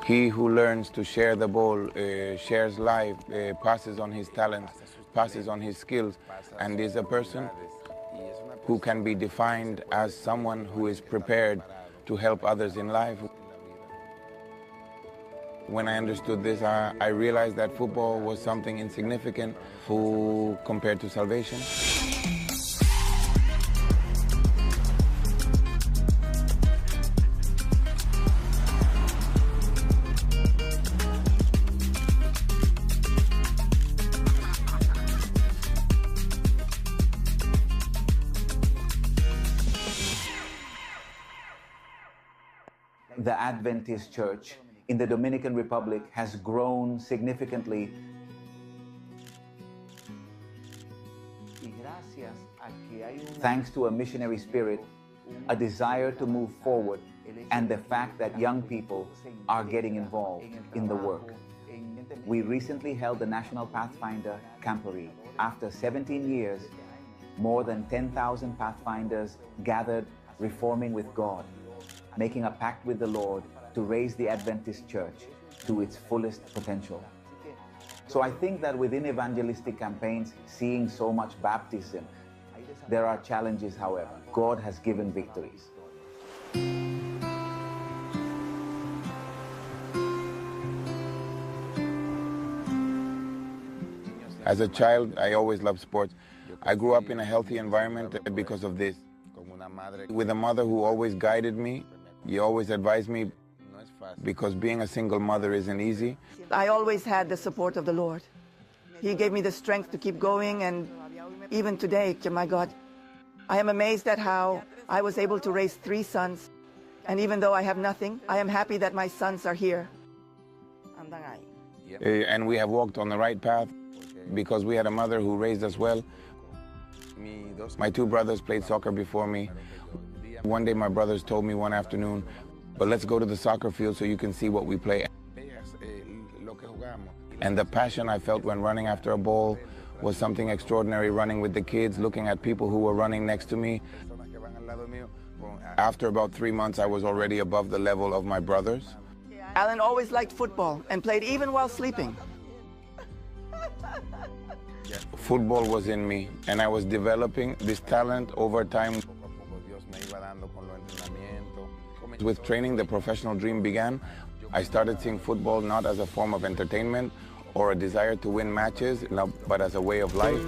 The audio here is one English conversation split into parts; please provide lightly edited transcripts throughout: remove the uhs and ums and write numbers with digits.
He who learns to share the ball, shares life, passes on his talents, passes on his skills, and is a person who can be defined as someone who is prepared to help others in life. When I understood this, I realized that football was something insignificant compared to salvation. The Adventist Church in the Dominican Republic has grown significantly. Thanks to a missionary spirit, a desire to move forward, and the fact that young people are getting involved in the work. We recently held the National Pathfinder Camporee. After 17 years, more than 10,000 Pathfinders gathered reforming with God, making a pact with the Lord to raise the Adventist Church to its fullest potential. So I think that within evangelistic campaigns, seeing so much baptism, there are challenges, however. God has given victories. As a child, I always loved sports. I grew up in a healthy environment because of this. With a mother who always guided me, he always advised me, because being a single mother isn't easy. I always had the support of the Lord. He gave me the strength to keep going, and even today, my God, I am amazed at how I was able to raise 3 sons. And even though I have nothing, I am happy that my sons are here. And we have walked on the right path because we had a mother who raised us well. My 2 brothers played soccer before me. One day my brothers told me one afternoon, but let's go to the soccer field so you can see what we play. And the passion I felt when running after a ball was something extraordinary, running with the kids, looking at people who were running next to me. After about 3 months, I was already above the level of my brothers. Alan always liked football and played even while sleeping. Football was in me, and I was developing this talent over time. With training, the professional dream began. I started seeing football not as a form of entertainment or a desire to win matches, but as a way of life.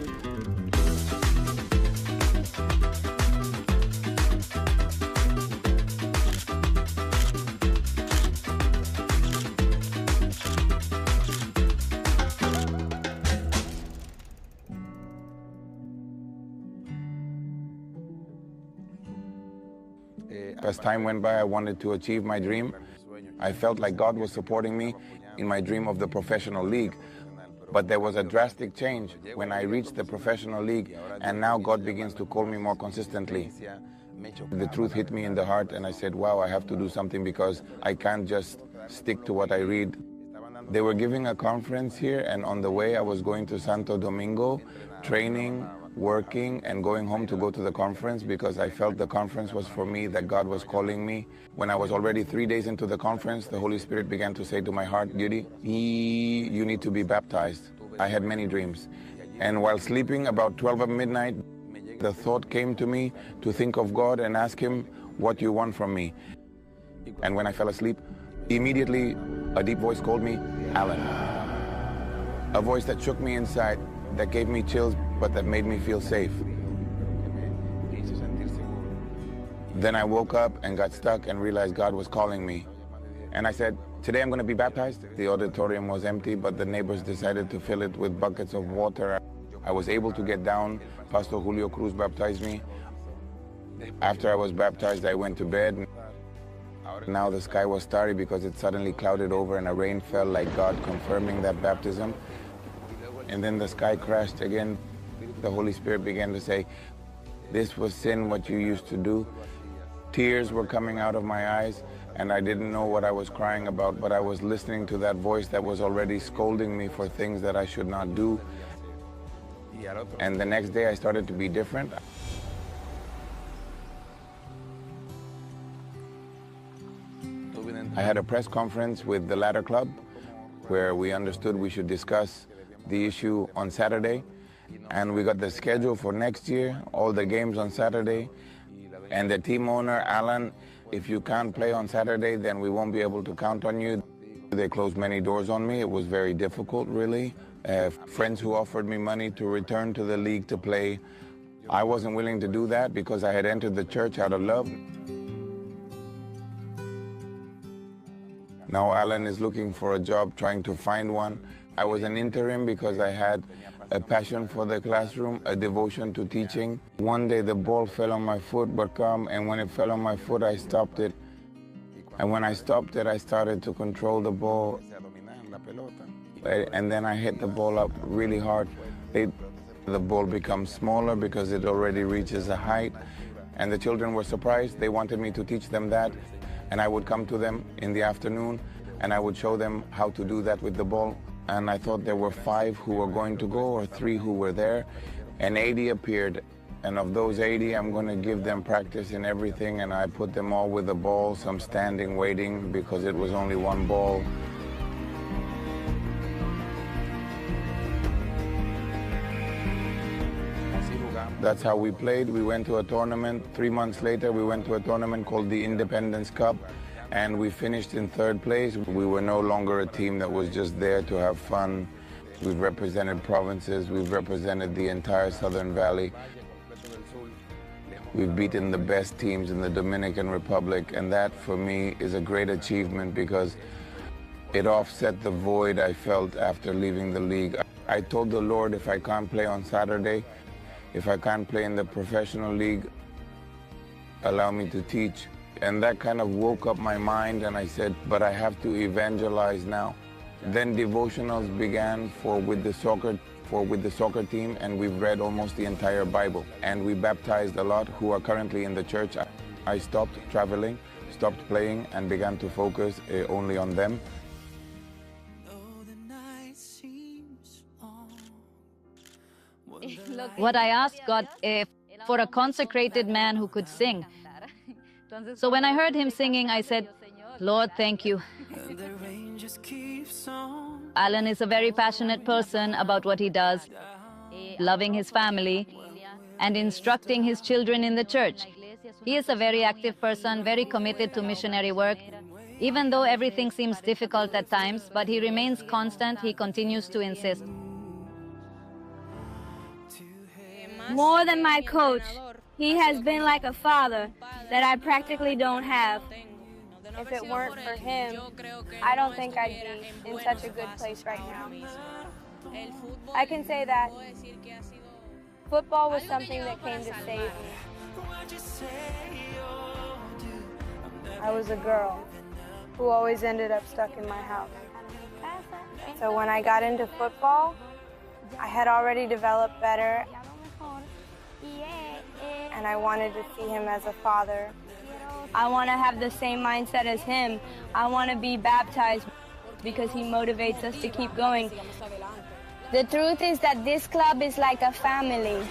As time went by, I wanted to achieve my dream. I felt like God was supporting me in my dream of the professional league. But there was a drastic change when I reached the professional league, and now God begins to call me more consistently. The truth hit me in the heart, and I said, wow, I have to do something because I can't just stick to what I read. They were giving a conference here, and on the way I was going to Santo Domingo, training, working, and going home to go to the conference because I felt the conference was for me, that God was calling me. When I was already 3 days into the conference, the Holy Spirit began to say to my heart, Yuri, you need to be baptized. I had many dreams. And while sleeping about 12 at midnight, the thought came to me to think of God and ask him, what do you want from me? And when I fell asleep, immediately a deep voice called me, Alan. A voice that shook me inside, that gave me chills, but that made me feel safe. Then I woke up and got stuck and realized God was calling me. And I said, today I'm going to be baptized. The auditorium was empty, but the neighbors decided to fill it with buckets of water. I was able to get down. Pastor Julio Cruz baptized me. After I was baptized, I went to bed. Now the sky was starry because it suddenly clouded over and a rain fell, like God confirming that baptism. And then the sky crashed again. The Holy Spirit began to say, this was sin, what you used to do. Tears were coming out of my eyes, and I didn't know what I was crying about, but I was listening to that voice that was already scolding me for things that I should not do. And the next day I started to be different. I had a press conference with the Ladder Club where we understood we should discuss the issue on Saturday. And we got the schedule for next year, all the games on Saturday. And the team owner, Alan, if you can't play on Saturday, then we won't be able to count on you. They closed many doors on me. It was very difficult, really. Friends who offered me money to return to the league to play. I wasn't willing to do that because I had entered the church out of love. Now Alan is looking for a job, trying to find one. I was an interim because I had a passion for the classroom, a devotion to teaching. One day the ball fell on my foot, and when it fell on my foot, I stopped it. And when I stopped it, I started to control the ball. And then I hit the ball up really hard. The ball becomes smaller because it already reaches a height. And the children were surprised. They wanted me to teach them that. And I would come to them in the afternoon and I would show them how to do that with the ball. And I thought there were 5 who were going to go or 3 who were there. And 80 appeared. And of those 80, I'm going to give them practice in everything. And I put them all with the ball, some standing, waiting, because it was only one ball. That's how we played. We went to a tournament. 3 months later, we went to a tournament called the Independence Cup. And we finished in 3rd place. We were no longer a team that was just there to have fun. We've represented provinces. We've represented the entire Southern Valley. We've beaten the best teams in the Dominican Republic. And that, for me, is a great achievement because it offset the void I felt after leaving the league. I told the Lord, if I can't play on Saturday, if I can't play in the professional league, allow me to teach. And that kind of woke up my mind, and I said, but I have to evangelize now. Then devotionals began with the soccer team, and we've read almost the entire Bible. And we baptized a lot who are currently in the church. I stopped traveling, stopped playing, and began to focus only on them. What I asked God for a consecrated man who could sing. So when I heard him singing, I said, Lord, thank you. Alan is a very passionate person about what he does, loving his family, and instructing his children in the church. He is a very active person, very committed to missionary work. Even though everything seems difficult at times, but he remains constant, he continues to insist. More than my coach, he has been like a father that I practically don't have. If it weren't for him, I don't think I'd be in such a good place right now. I can say that football was something that came to save me. I was a girl who always ended up stuck in my house. So when I got into football, I had already developed better, and I wanted to see him as a father. I want to have the same mindset as him. I want to be baptized because he motivates us to keep going. The truth is that this club is like a family.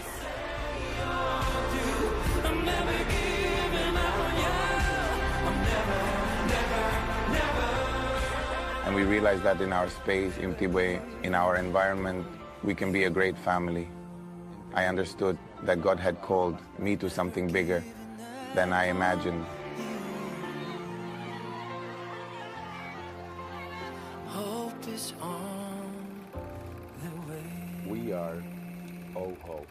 And we realized that in our space, in Tibwe, in our environment, we can be a great family. I understood that God had called me to something bigger than I imagined. Hope is on the way. We are Oh Hope.